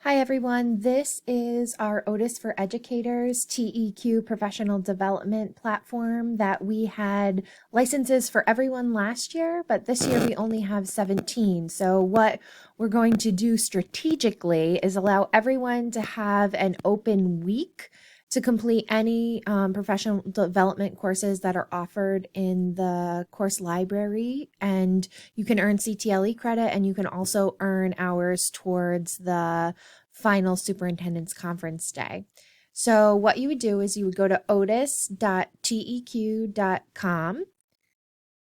Hi everyone, this is our Otis for Educators TEQ professional development platform that we had licenses for everyone last year, but this year we only have 17. So what we're going to do strategically is allow everyone to have an open week to complete any professional development courses that are offered in the course library, and you can earn CTLE credit, and you can also earn hours towards the final superintendent's conference day. So what you would do is you would go to otis.teq.com,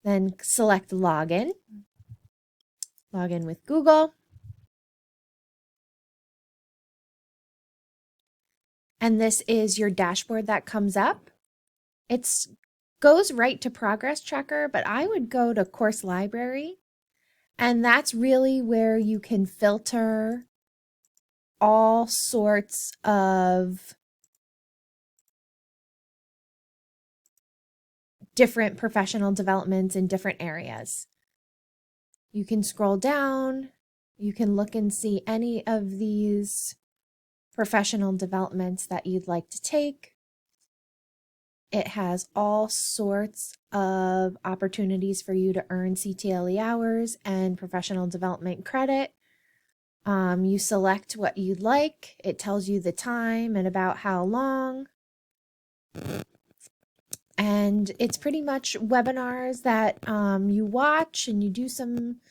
then select login with Google. And this is your dashboard that comes up. It goes right to Progress Tracker, but I would go to Course Library, and that's really where you can filter all sorts of different professional developments in different areas. You can scroll down, you can look and see any of these professional developments that you'd like to take. It has all sorts of opportunities for you to earn CTLE hours and professional development credit. You select what you'd like. It tells you the time and about how long. And it's pretty much webinars that you watch and you do some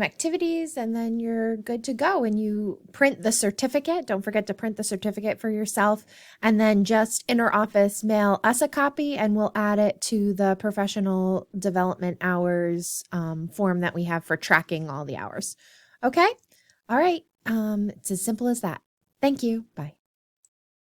activities, and then you're good to go, and you print the certificate. Don't forget to print the certificate for yourself, and then just inter-office mail us a copy, and we'll add it to the professional development hours form that we have for tracking all the hours. Okay? All right. It's as simple as that. Thank you. Bye.